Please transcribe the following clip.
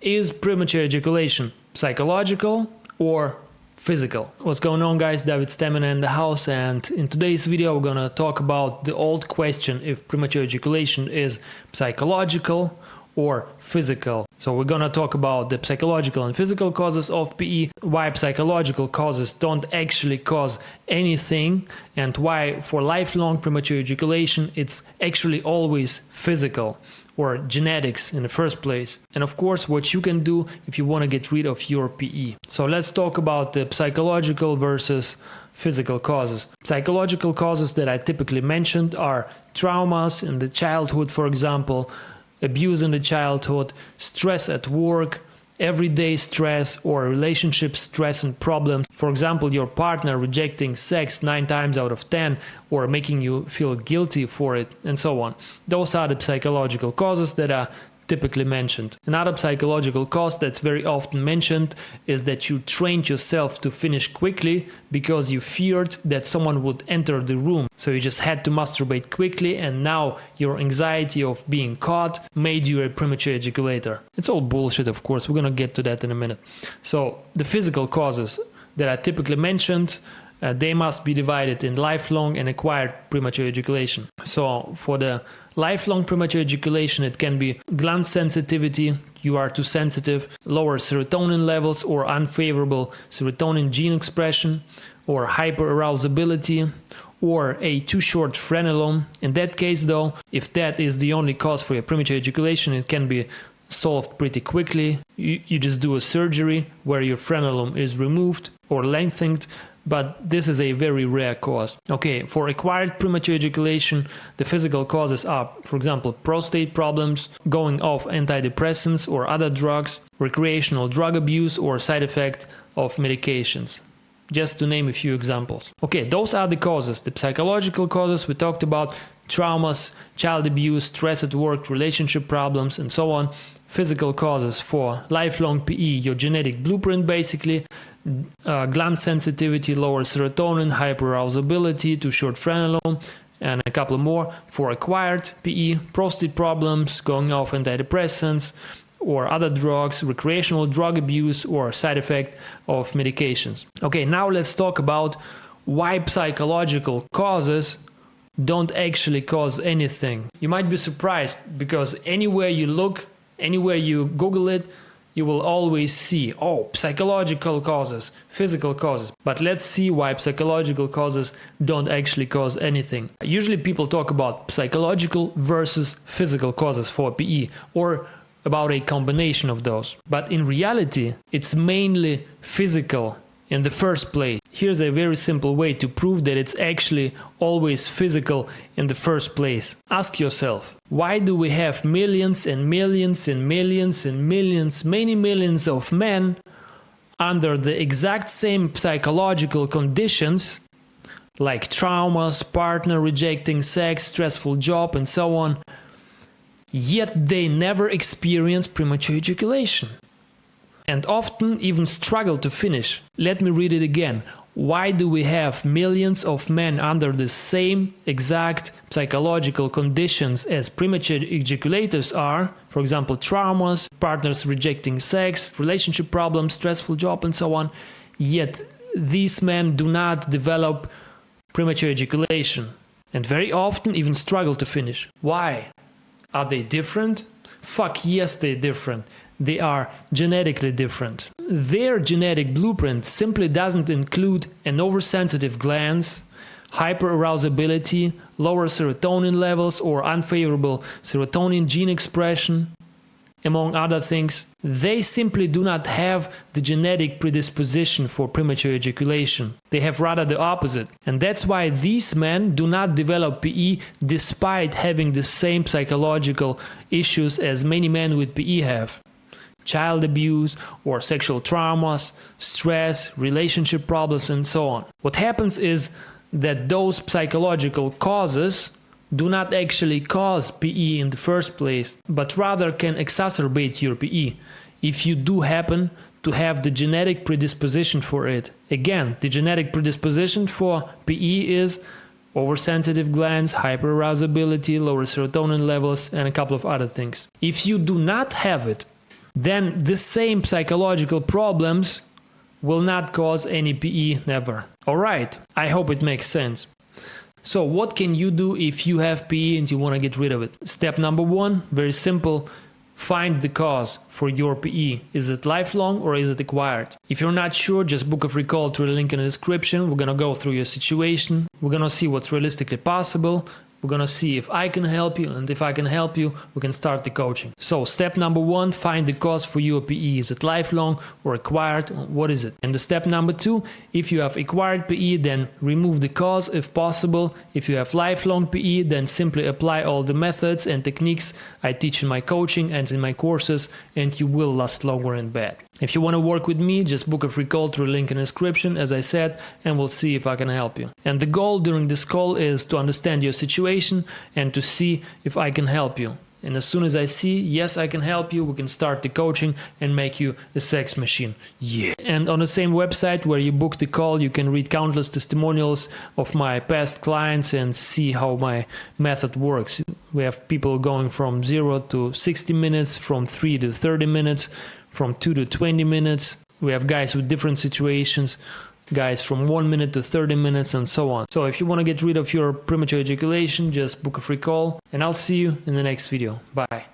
Is premature ejaculation psychological or physical? What's going on, guys? David Stamina in the house, and in today's video we're gonna talk about the old question if premature ejaculation is psychological or physical. So we're gonna talk about the psychological and physical causes of PE, why psychological causes don't actually cause anything, and why for lifelong premature ejaculation it's actually always physical or genetics in the first place. And of course what you can do if you want to get rid of your PE. So let's talk about the psychological versus physical causes. Psychological causes that I typically mentioned are traumas in the childhood, for example, abuse in the childhood, stress at work, everyday stress or relationship stress and problems. For example, your partner rejecting sex 9 times out of 10 or making you feel guilty for it, and so on. Those are the psychological causes that are typically mentioned. Another psychological cause that's very often mentioned is that you trained yourself to finish quickly because you feared that someone would enter the room. So you just had to masturbate quickly, and now your anxiety of being caught made you a premature ejaculator. It's all bullshit, of course. We're gonna get to that in a minute. So the physical causes that I typically mentioned, they must be divided in lifelong and acquired premature ejaculation. So for the lifelong premature ejaculation, it can be gland sensitivity, you are too sensitive, lower serotonin levels or unfavorable serotonin gene expression, or hyperarousability, or a too short frenulum. In that case though, if that is the only cause for your premature ejaculation, it can be solved pretty quickly. You just do a surgery where your frenulum is removed or lengthened, but this is a very rare cause. Okay, for acquired premature ejaculation, the physical causes are, for example, prostate problems, going off antidepressants or other drugs, recreational drug abuse, or side effect of medications. Just to name a few examples. Okay, those are the causes. The psychological causes we talked about: traumas, child abuse, stress at work, relationship problems, and so on. Physical causes for lifelong PE, your genetic blueprint basically, gland sensitivity, lower serotonin, hyperarousability, too short frenulum, and a couple more. For acquired PE, prostate problems, going off antidepressants or other drugs, recreational drug abuse, or side effect of medications. Okay, now let's talk about why psychological causes don't actually cause anything. You might be surprised because anywhere you look, anywhere you Google it, you will always see, oh, psychological causes, physical causes. But let's see why psychological causes don't actually cause anything. Usually people talk about psychological versus physical causes for PE, or about a combination of those. But in reality, it's mainly physical in the first place. Here's a very simple way to prove that it's actually always physical in the first place. Ask yourself, why do we have millions and millions and millions and millions, many millions of men under the exact same psychological conditions, like traumas, partner rejecting sex, stressful job, and so on, yet they never experience premature ejaculation, and often even struggle to finish? Let me read it again. Why do we have millions of men under the same exact psychological conditions as premature ejaculators are, for example, traumas, partners rejecting sex, relationship problems, stressful job, and so on, yet these men do not develop premature ejaculation, and very often even struggle to finish? Why? Are they different? Fuck yes, they're different. They are genetically different. Their genetic blueprint simply doesn't include an oversensitive glands, hyperarousability, lower serotonin levels, or unfavorable serotonin gene expression, among other things. They simply do not have the genetic predisposition for premature ejaculation. They have rather the opposite. And that's why these men do not develop PE despite having the same psychological issues as many men with PE have. Child abuse or sexual traumas, stress, relationship problems, and so on. What happens is that those psychological causes do not actually cause PE in the first place, but rather can exacerbate your PE if you do happen to have the genetic predisposition for it. Again, the genetic predisposition for PE is oversensitive glands, hyperarousability, lower serotonin levels, and a couple of other things. If you do not have it, then the same psychological problems will not cause any PE, never. Alright, I hope it makes sense. So what can you do if you have PE and you want to get rid of it? Step number 1, very simple. Find the cause for your PE. Is it lifelong or is it acquired? If you're not sure, just book a free call through the link in the description. We're gonna go through your situation. We're gonna see what's realistically possible. We're gonna see if I can help you, and if I can help you, we can start the coaching. So step number 1, find the cause for your PE. Is it lifelong or acquired? What is it? And the step number 2, if you have acquired PE, then remove the cause if possible. If you have lifelong PE, then simply apply all the methods and techniques I teach in my coaching and in my courses, and you will last longer in bed. If you want to work with me, just book a free call through the link in the description, as I said, and we'll see if I can help you. And the goal during this call is to understand your situation and to see if I can help you. And as soon as I see, yes, I can help you, we can start the coaching and make you a sex machine. Yeah. And on the same website where you book the call, you can read countless testimonials of my past clients and see how my method works. We have people going from 0 to 60 minutes, from 3 to 30 minutes, from 2 to 20 minutes. We have guys with different situations, guys from 1 minute to 30 minutes, and so on. So if you want to get rid of your premature ejaculation, just book a free call, and I'll see you in the next video. Bye.